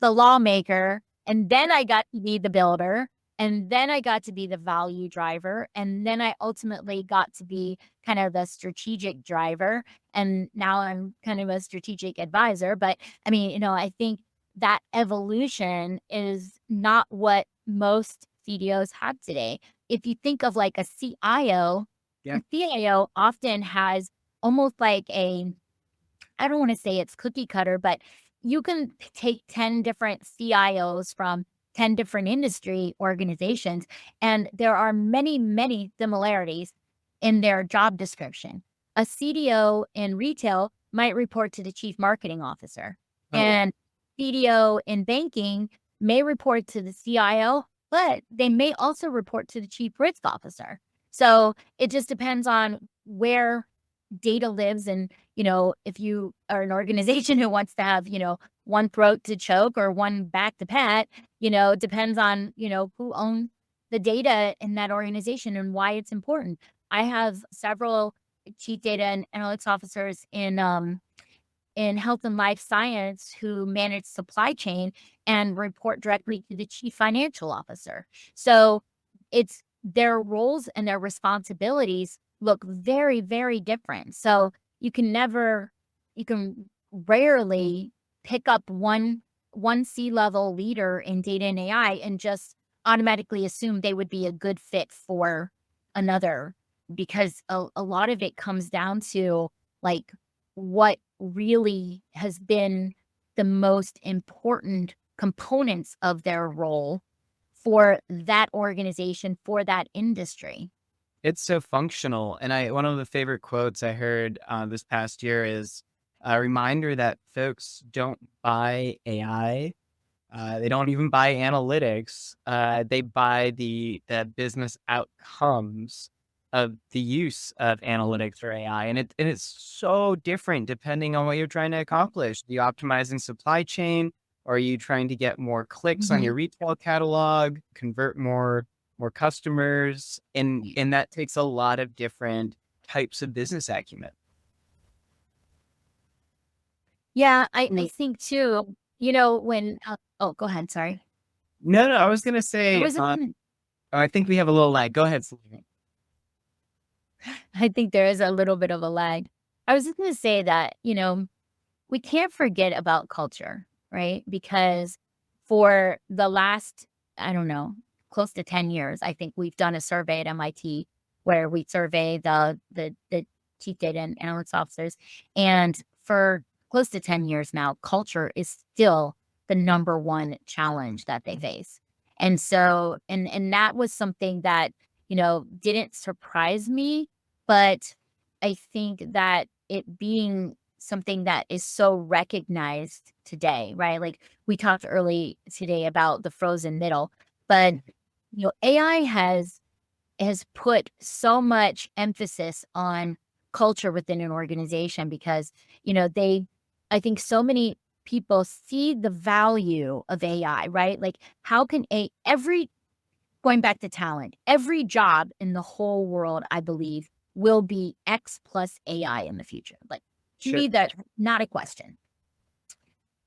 the lawmaker. And then I got to be the builder. And then I got to be the value driver. And then I ultimately got to be kind of the strategic driver. And now I'm kind of a strategic advisor. But I mean, I think that evolution is not what most CDOs have today. If you think of like a CIO, Yeah. a CIO often has almost like I don't want to say it's cookie cutter, but you can take 10 different CIOs from 10 different industry organizations, and there are many, many similarities in their job description. A CDO in retail might report to the chief marketing officer, and CDO in banking may report to the CIO, but they may also report to the chief risk officer. So it just depends on where data lives. And, if you are an organization who wants to have, one throat to choke or one back to pat, it depends on, who owns the data in that organization and why it's important. I have several chief data and analytics officers in health and life science who manage supply chain and report directly to the chief financial officer. So it's their roles and their responsibilities look very, very different. So you can rarely pick up one C-level leader in data and AI and just automatically assume they would be a good fit for another, because a lot of it comes down to like what really has been the most important components of their role for that organization, for that industry. It's so functional. And one of the favorite quotes I heard this past year is a reminder that folks don't buy AI. They don't even buy analytics. They buy the business outcomes of the use of analytics or AI. And it's so different depending on what you're trying to accomplish. Are you optimizing supply chain? Or are you trying to get more clicks on your retail catalog, convert more customers? And that takes a lot of different types of business acumen. Yeah, I think too, when oh, go ahead, sorry. No, I was going to I say, was I think we have a little lag. Go ahead, Salema. I think there is a little bit of a lag. I was just going to say that, we can't forget about culture, right? Because for the last, I don't know, close to 10 years, I think we've done a survey at MIT where we survey the chief data and analytics officers. And for close to 10 years now, culture is still the number one challenge that they face. And so, and that was something that, didn't surprise me, but I think that it being something that is so recognized today, right? Like we talked early today about the frozen middle, but AI has put so much emphasis on culture within an organization because, they I think so many people see the value of AI, right? Like how can a every going back to talent, every job in the whole world, I believe, will be X plus AI in the future. Like to Sure. me, that's not a question.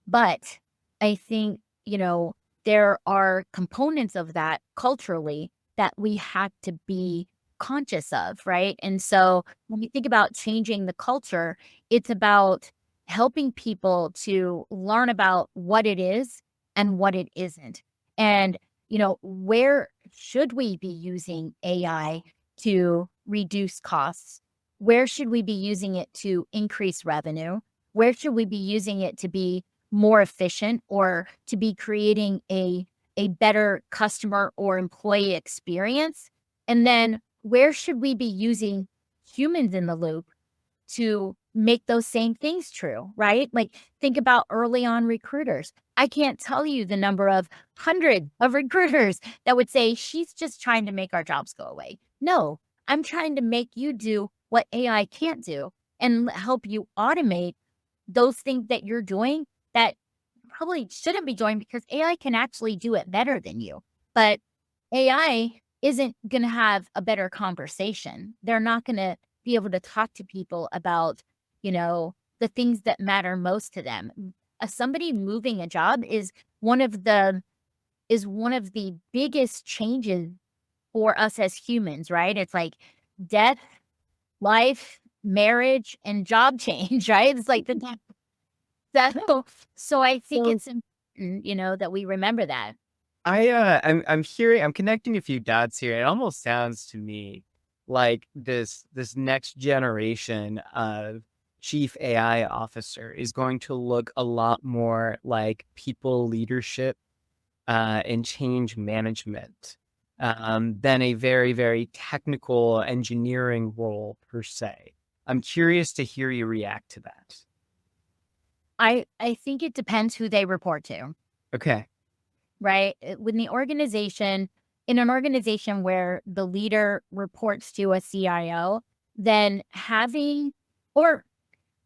But I think, there are components of that culturally that we have to be conscious of, right? And so when we think about changing the culture, it's about helping people to learn about what it is and what it isn't. And, where should we be using AI to reduce costs? Where should we be using it to increase revenue? Where should we be using it to be more efficient or to be creating a better customer or employee experience? And then where should we be using humans in the loop to make those same things true, right? Like think about early on recruiters. I can't tell you the number of hundreds of recruiters that would say she's just trying to make our jobs go away. No, I'm trying to make you do what AI can't do and help you automate those things that you're doing that probably shouldn't be doing because AI can actually do it better than you. But AI isn't going to have a better conversation. They're not going to be able to talk to people about, the things that matter most to them. Somebody moving a job is one of the biggest changes for us as humans, right? It's like death, life, marriage, and job change, right? It's like so I think So it's important, that we remember that. I'm connecting a few dots here. It almost sounds to me like this next generation of chief AI officer is going to look a lot more like people leadership and change management than a very, very technical engineering role per se. I'm curious to hear you react to that. I think it depends who they report to, Okay. right? In an organization where the leader reports to a CIO, then or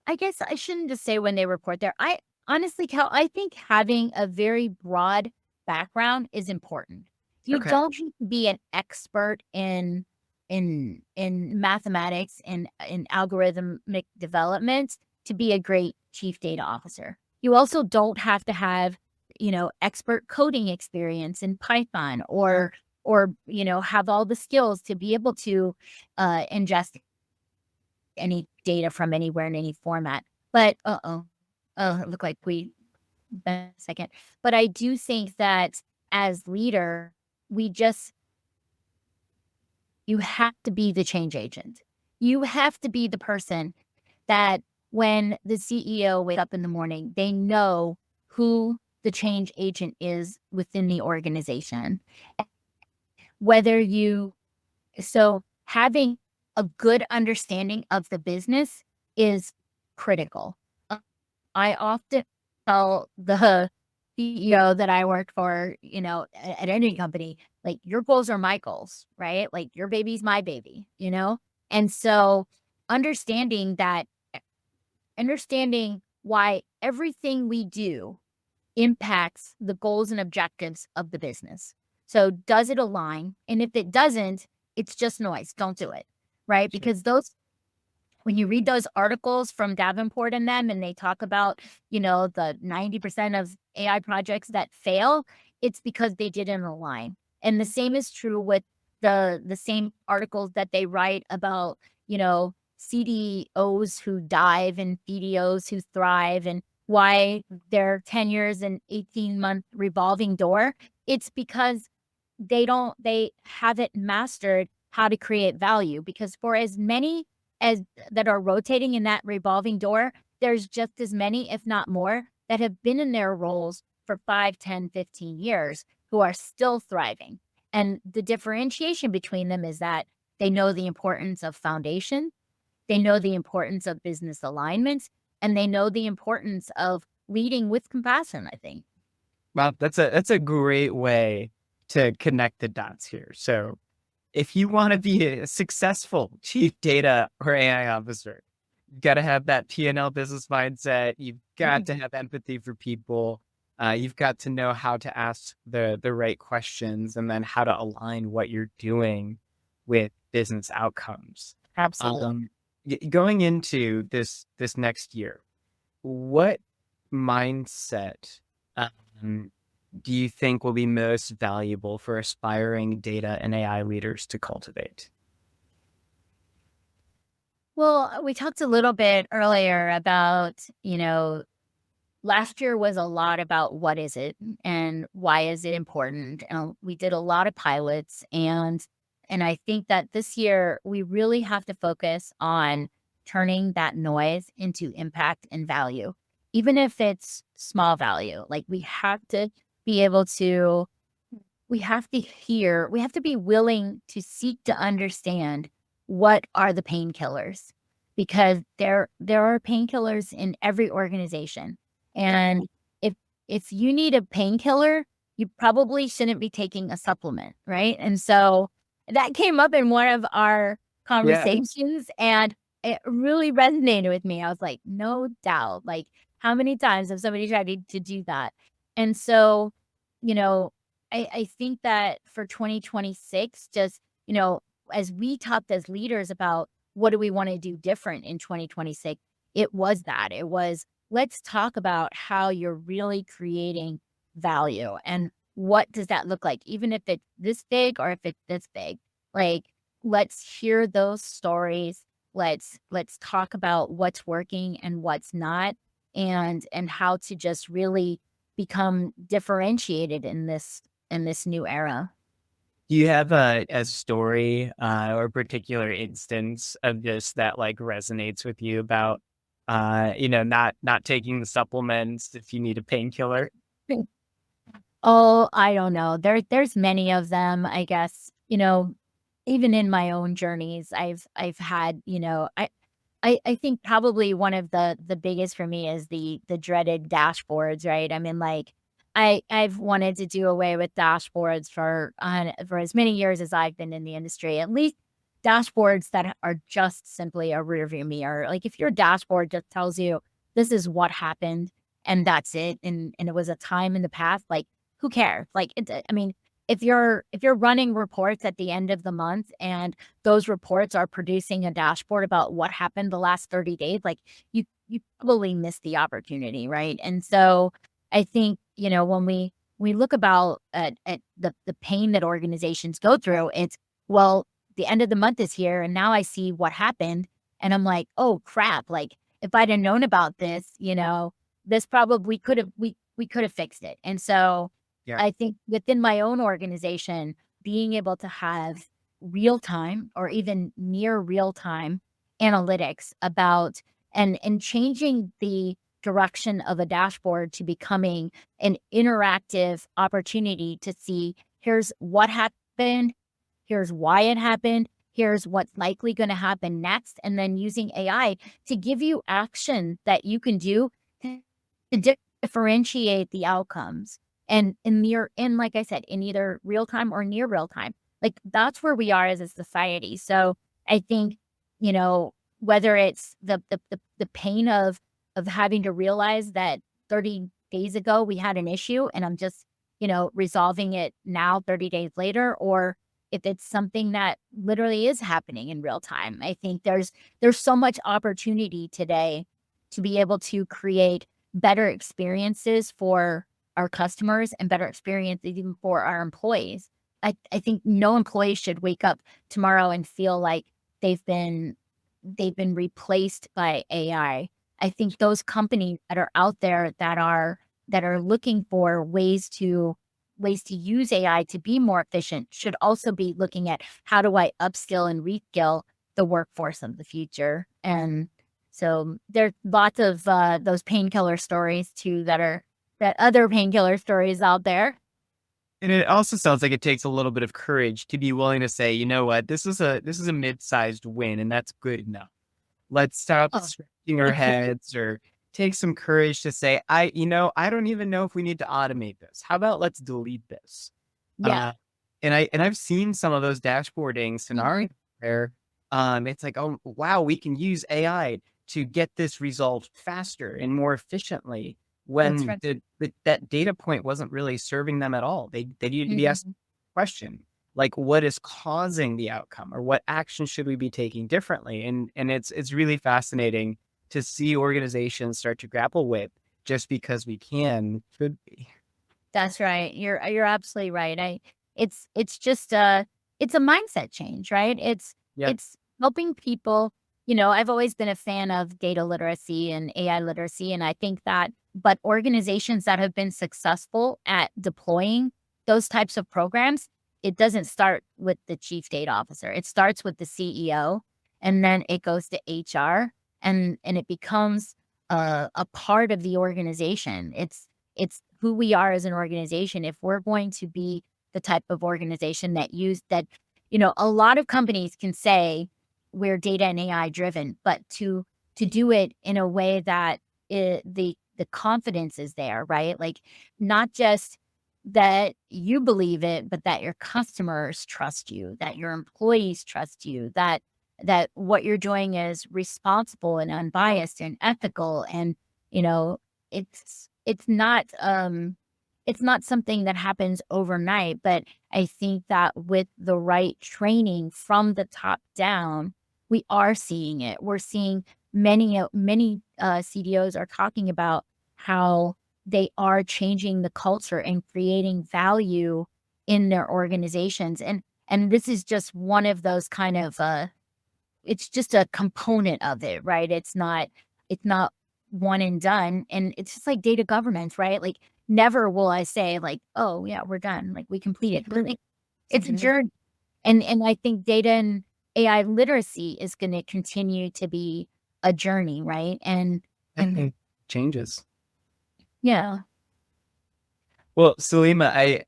I guess I shouldn't just say when they report there. I honestly, Cal, I think having a very broad background is important. You Okay. don't need to be an expert in mathematics and in algorithmic development to be a great chief data officer. You also don't have to have, expert coding experience in Python or have all the skills to be able to ingest any data from anywhere in any format. But it looked like we a second. But I do think that as leader, we just you have to be the change agent. You have to be the person that when the CEO wakes up in the morning, they know who the change agent is within the organization. Whether you So having a good understanding of the business is critical. Uh, I often tell the CEO that I work for, at any company, like your goals are my goals, right? Like your baby's my baby. And so understanding that, understanding why everything we do impacts the goals and objectives of the business. So does it align? And if it doesn't, it's just noise. Don't do it. Right? Sure. Because when you read those articles from Davenport and them, and they talk about, the 90% of AI projects that fail, it's because they didn't align. And the same is true with the same articles that they write about, CDOs who dive and BDOs who thrive and why their 10 years and 18-month revolving door. It's because they haven't mastered how to create value, because for as many as that are rotating in that revolving door, there's just as many, if not more, that have been in their roles for 5, 10, 15 years who are still thriving. And the differentiation between them is that they know the importance of foundation, they know the importance of business alignment, and they know the importance of leading with compassion, I think. Well, that's a great way to connect the dots here. So if you want to be a successful chief data or AI officer, you've got to have that P&L business mindset. You've got to have empathy for people. You've got to know how to ask the right questions, and then how to align what you're doing with business outcomes. Absolutely. Going into this next year, what mindset um, do you think will be most valuable for aspiring data and AI leaders to cultivate? Well, we talked a little bit earlier about, last year was a lot about what is it and why is it important. And we did a lot of pilots, and I think that this year we really have to focus on turning that noise into impact and value, even if it's small value. Like we have to be able to we have to be willing to seek to understand what are the painkillers, because there are painkillers in every organization. And if you need a painkiller, you probably shouldn't be taking a supplement, right? And so that came up in one of our Yeah. conversations, and it really resonated with me. I was like, no doubt. Like, how many times have somebody tried to do that? And so, you know, I think that for 2026, just, as we talked as leaders about what do we want to do different in 2026, it was that. It was, let's talk about how you're really creating value and what does that look like, even if it's this big or if it's this big. Like, let's hear those stories. Let's talk about what's working and what's not, and how to just really become differentiated in this new era. Do you have a story or a particular instance of this that like resonates with you about not taking the supplements if you need a painkiller? Oh, I don't know. There's many of them, I guess. Even in my own journeys, I've had, I think probably one of the biggest for me is the dreaded dashboards, right? I mean, like, I've wanted to do away with dashboards for as many years as I've been in the industry. At least dashboards that are just simply a rearview mirror. Like, if your dashboard just tells you this is what happened and that's it, and it was a time in the past, like, who cares? Like, I mean, if you're running reports at the end of the month and those reports are producing a dashboard about what happened the last 30 days, like, you probably missed the opportunity, right? And so I think, when we look about at the pain that organizations go through, it's, well, the end of the month is here and now I see what happened and I'm like, oh crap, like, if I'd have known about this, this probably we could have fixed it. And so Yeah. I think within my own organization, being able to have real time or even near real time analytics about, and changing the direction of a dashboard to becoming an interactive opportunity to see, here's what happened, here's why it happened, here's what's likely going to happen next, and then using AI to give you action that you can do to differentiate the outcomes. And like I said, in either real time or near real time, like, that's where we are as a society. So I think, whether it's the pain of having to realize that 30 days ago we had an issue and I'm just, resolving it now 30 days later, or if it's something that literally is happening in real time. I think there's so much opportunity today to be able to create better experiences for our customers and better experiences even for our employees. I think no employee should wake up tomorrow and feel like they've been they've been replaced by AI. I think those companies that are out there that are looking for ways to use AI to be more efficient should also be looking at, how do I upskill and reskill the workforce of the future? And so there's lots of those painkiller stories too, that other painkiller stories out there. And it also sounds like it takes a little bit of courage to be willing to say, you know what, this is a mid-sized win, and that's good enough. Let's stop Oh, scratching our heads or take some courage to say, I don't even know if we need to automate this. How about let's delete this? yeah. Uh, and I've seen some of those dashboarding Mhm. scenarios where it's like, oh wow, we can use AI to get this resolved faster and more efficiently That's when right. that data point wasn't really serving them at all. They needed to be asked Mhm. a question like what is causing the outcome or what action should we be taking differently? And it's really fascinating to see organizations start to grapple with just because we can should be. That's right. You're absolutely right. It's just it's a mindset change, right? Yeah. It's helping people, I've always been a fan of data literacy and AI literacy, and I think that but organizations that have been successful at deploying those types of programs, it doesn't start with the chief data officer. It starts with the CEO, and then it goes to HR, and it becomes a part of the organization. It's who we are as an organization. If we're going to be the type of organization that a lot of companies can say we're data and AI driven, but to do it in a way that the confidence is there, right? Like not just that you believe it, but that your customers trust you, that your employees trust you, that what you're doing is responsible and unbiased and ethical and you know it's it's not something that happens overnight, but I think that with the right training from the top down, we are seeing it. We're seeing many CDOs are talking about how they are changing the culture and creating value in their organizations, and this is just one of those kind of it's just a component of it, right? It's not one and done, and it's just like data governance, right? Like, never will I say like, "Oh, yeah, we're done, like, we completed." But, like, it's a Mhm. journey, and I think data and AI literacy is gonna continue to be a journey, right? And Okay. Changes. yeah, Well, Salima,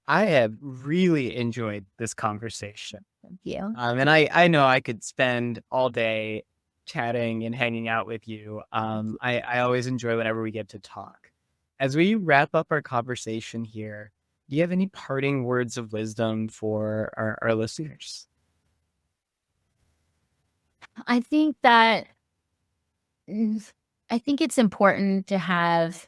I have really enjoyed this conversation. thank you. And I know I could spend all day chatting and hanging out with you. I always enjoy whenever we get to talk. As we wrap up our conversation here, do you have any parting words of wisdom for our listeners? I think that mm, I think it's important to have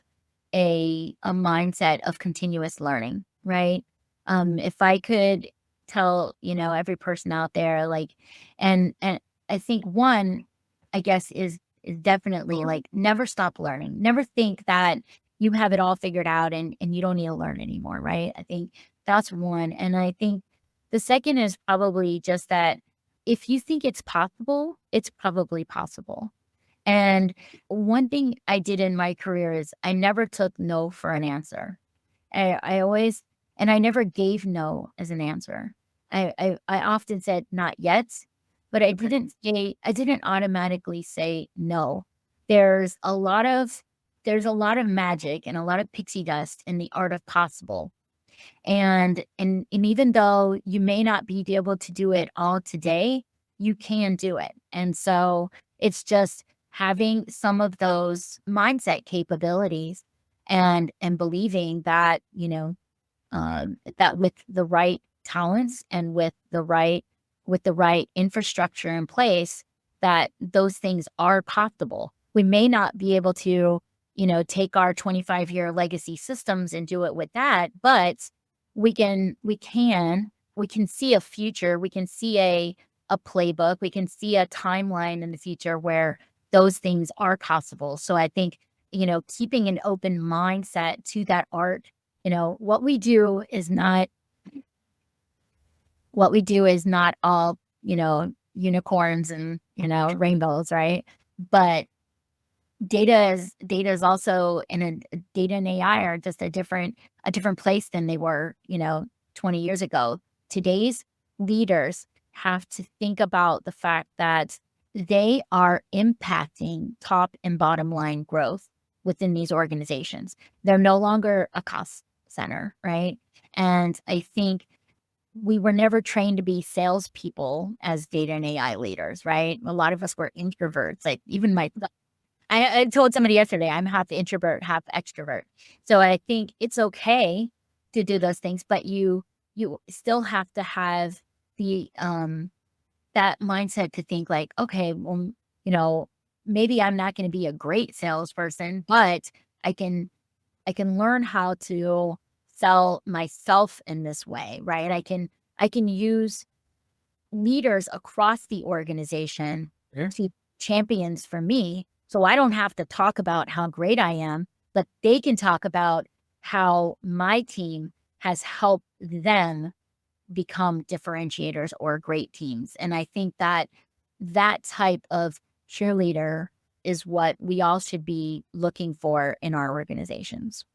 a mindset of continuous learning, right? If I could tell, every person out there, like, and I think one, I guess, is definitely like never stop learning. Never think that you have it all figured out and you don't need to learn anymore, right? I think that's one. And I think the second is probably just that if you think it's possible, it's probably possible. And one thing I did in my career is I never took no for an answer. I always and I never gave no as an answer. I often said not yet, but I didn't automatically say no. There's a lot of there's a lot of magic and a lot of pixie dust in the art of possible. And even though you may not be able to do it all today, you can do it. And so it's just having some of those mindset capabilities and believing that, that with the right talents and with the right infrastructure in place, that those things are possible. We may not be able to, take our 25-year legacy systems and do it with that, but we can see a future, we can see a playbook, we can see a timeline in the future where those things are possible. So I think, keeping an open mindset to that art, what we do is not all, unicorns and, rainbows, right? But data is also data and AI are just a different place than they were, 20 years ago. Today's leaders have to think about the fact that they are impacting top and bottom line growth within these organizations. They're no longer a cost center, right? And I think we were never trained to be salespeople as data and AI leaders, right? A lot of us were introverts. Like even I told somebody yesterday, I'm half introvert, half extrovert. So I think it's okay to do those things, but you still have to have the that mindset to think like, okay, well, maybe I'm not going to be a great salesperson, but I can learn how to sell myself in this way, right? I can use leaders across the organization Yeah. to champions for me. So I don't have to talk about how great I am, but they can talk about how my team has helped them become differentiators or great teams. And I think that that type of cheerleader is what we all should be looking for in our organizations.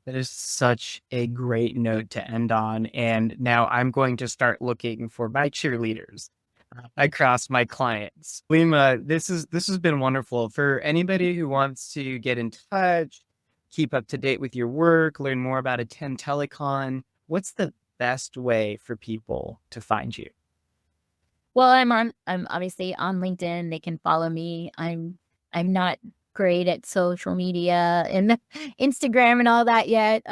That is such a great note to end on. And now I'm going to start looking for my cheerleaders across my clients. Lima, this has been wonderful. For anybody who wants to get in touch, keep up to date with your work, learn more about Attend Telecon, what's the best way for people to find you? Well, I'm obviously on LinkedIn. They can follow me. I'm not great at social media and Instagram and all that yet.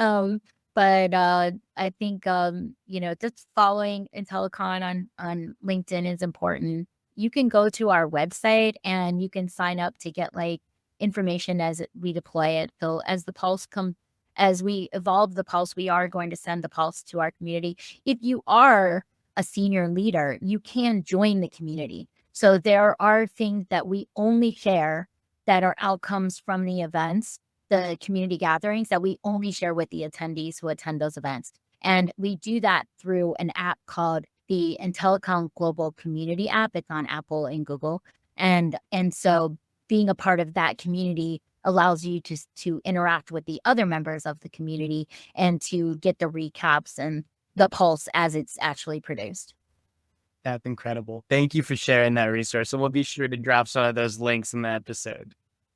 But I think just following Intellicon on LinkedIn is important. You can go to our website and you can sign up to get like information as we deploy it. So as we evolve the pulse, we are going to send the pulse to our community. If you are a senior leader, you can join the community. So there are things that we only share that are outcomes from the events, the community gatherings that we only share with the attendees who attend those events. And we do that through an app called the Intellicon Global Community app. It's on Apple and Google. And so being a part of that community allows you to interact with the other members of the community and to get the recaps and the pulse as it's actually produced. That's incredible. Thank you for sharing that resource. And we'll be sure to drop some of those links in the episode.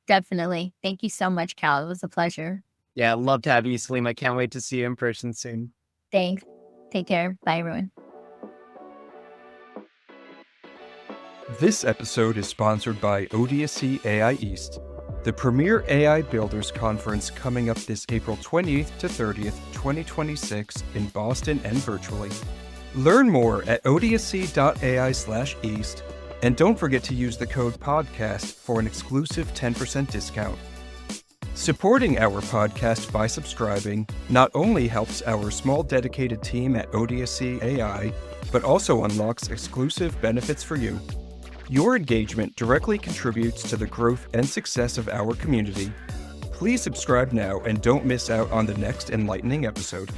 Definitely. Thank you so much, Cal. It was a pleasure. Yeah, I'd love to have you, Salema. I can't wait to see you in person soon. Thanks. Take care. Bye, everyone. This episode is sponsored by ODSC AI East, the premier AI Builders Conference coming up this April 20th to 30th, 2026 in Boston and virtually. Learn more at odsc.ai/east, and don't forget to use the code PODCAST for an exclusive 10% discount. Supporting our podcast by subscribing not only helps our small dedicated team at ODSC AI, but also unlocks exclusive benefits for you. Your engagement directly contributes to the growth and success of our community. Please subscribe now and don't miss out on the next enlightening episode.